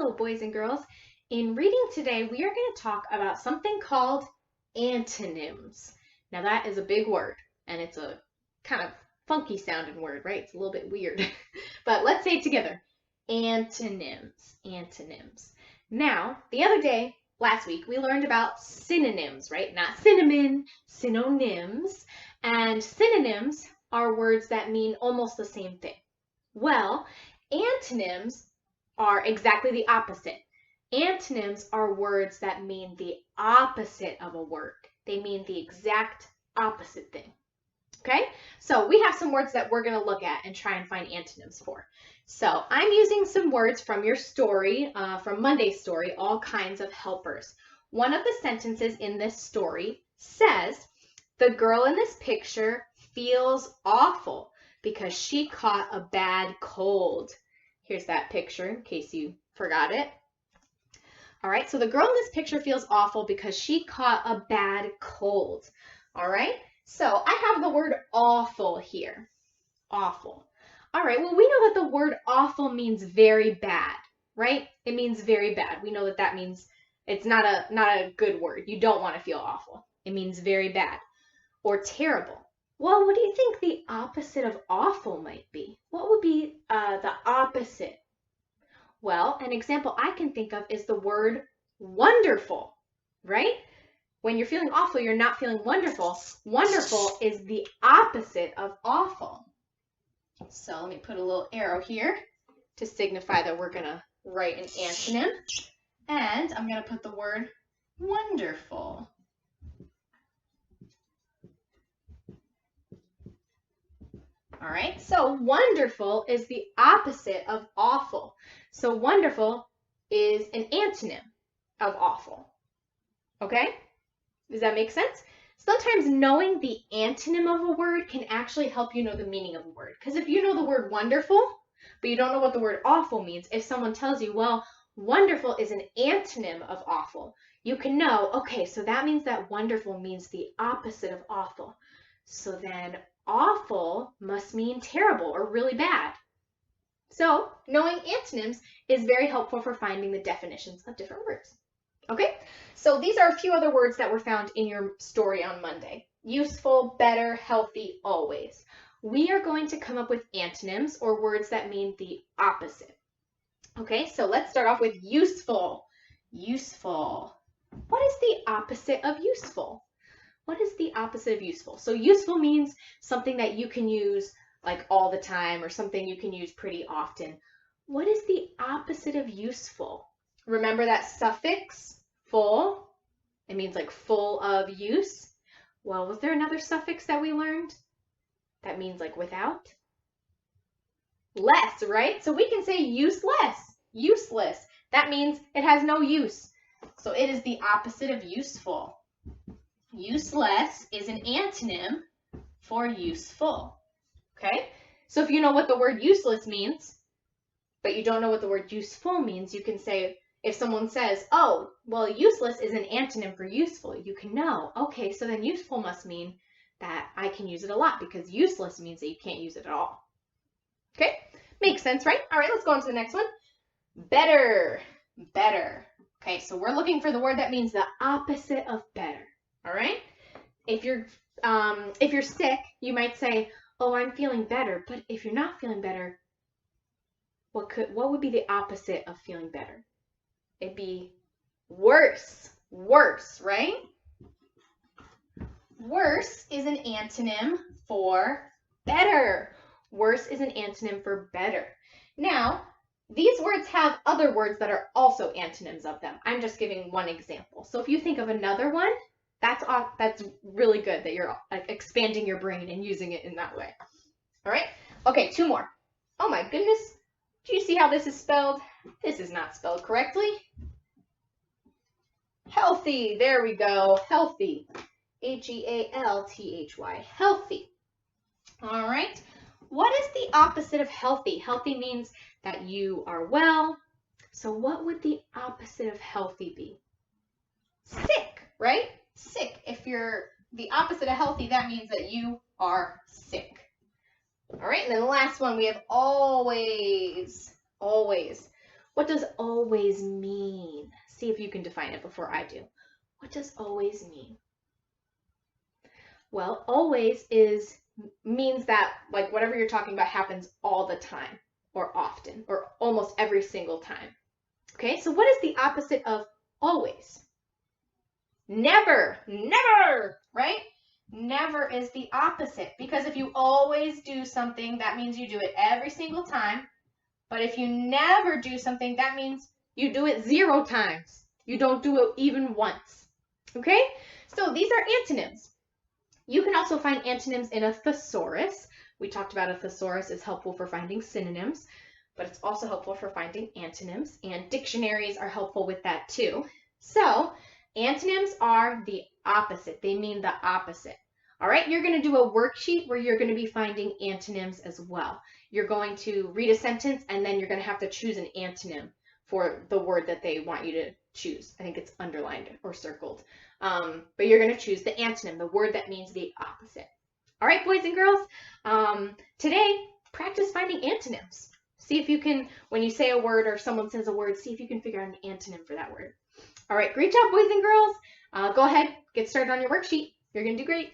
Hello, boys and girls. In reading today, we are going to talk about something called antonyms. Now, that is a big word, and it's a kind of funky sounding word, right? It's a little bit weird. But let's say it together. Antonyms. Antonyms. Now, the other day, last week, we learned about synonyms, right? Not cinnamon, synonyms. And synonyms are words that mean almost the same thing. Well, antonyms are exactly the opposite. Antonyms are words that mean the opposite of a word. They mean the exact opposite thing. Okay, so we have some words that we're going to look at and try and find antonyms for. So I'm using some words from your story, from Monday's story, all kinds of helpers. One of the sentences in this story says, the girl in this picture feels awful because she caught a bad cold. Here's that picture in case you forgot it. All right, so the girl in this picture feels awful because she caught a bad cold. All right, so I have the word awful here. Awful. All right, well, we know that the word awful means very bad, right? It means very bad. We know that that means it's not a good word. You don't want to feel awful. It means very bad or terrible. Well, what do you think the opposite of awful might be? What would be the opposite? Well, an example I can think of is the word wonderful, right? When you're feeling awful, you're not feeling wonderful. Wonderful is the opposite of awful. So let me put a little arrow here to signify that we're going to write an antonym. And I'm going to put the word wonderful. All right, so wonderful is the opposite of awful. So wonderful is an antonym of awful. Okay? Does that make sense? Sometimes knowing the antonym of a word can actually help you know the meaning of a word. Because if you know the word wonderful, but you don't know what the word awful means, if someone tells you, well, wonderful is an antonym of awful, you can know, okay, so that means that wonderful means the opposite of awful. So then awful must mean terrible or really bad. So knowing antonyms is very helpful for finding the definitions of different words. Okay, so these are a few other words that were found in your story on Monday. Useful, better, healthy, always. We are going to come up with antonyms or words that mean the opposite. Okay, so let's start off with useful. Useful. What is the opposite of useful? What is the opposite of useful? So useful means something that you can use like all the time or something you can use pretty often. What is the opposite of useful? Remember that suffix, full? It means like full of use. Well, was there another suffix that we learned that means like without? Less, right? So we can say useless, useless. That means it has no use. So it is the opposite of useful. Useless is an antonym for useful. Okay? So if you know what the word useless means, but you don't know what the word useful means, you can say, if someone says, oh, well, useless is an antonym for useful, you can know, okay, so then useful must mean that I can use it a lot because useless means that you can't use it at all. Okay? Makes sense, right? All right, let's go on to the next one. Better. Better. Okay, so we're looking for the word that means the opposite of better. All right? If you're sick, you might say, oh, I'm feeling better. But if you're not feeling better, what would be the opposite of feeling better? It'd be worse. Worse, right? Worse is an antonym for better. Worse is an antonym for better. Now, these words have other words that are also antonyms of them. I'm just giving one example. So if you think of another one, that's really good that you're expanding your brain and using it in that way. All right? Okay, two more. Oh my goodness. Do you see how this is spelled? This is not spelled correctly. Healthy. There we go. Healthy. H-E-A-L-T-H-Y. Healthy. All right. What is the opposite of healthy? Healthy means that you are well. So what would the opposite of healthy be? Sick, right? Sick. If you're the opposite of healthy, that means that you are sick. All right, and then the last one, we have always. Always. What does always mean? See if you can define it before I do. What does always mean? Well, always means that like whatever you're talking about happens all the time or often or almost every single time. Okay, so what is the opposite of always? Never, never, right? Never is the opposite, because if you always do something, that means you do it every single time. But if you never do something, that means you do it 0 times. You don't do it even once. Okay? So these are antonyms. You can also find antonyms in a thesaurus. We talked about a thesaurus is helpful for finding synonyms, but it's also helpful for finding antonyms, and dictionaries are helpful with that too. So antonyms are the opposite. They mean the opposite. All right, you're going to do a worksheet where you're going to be finding antonyms as well. You're going to read a sentence and then you're going to have to choose an antonym for the word that they want you to choose. I think it's underlined or circled. But you're going to choose the antonym, the word that means the opposite. All right, boys and girls, today practice finding antonyms. See if you can, when you say a word or someone says a word, see if you can figure out an antonym for that word. All right, great job, boys and girls. Go ahead, get started on your worksheet. You're going to do great.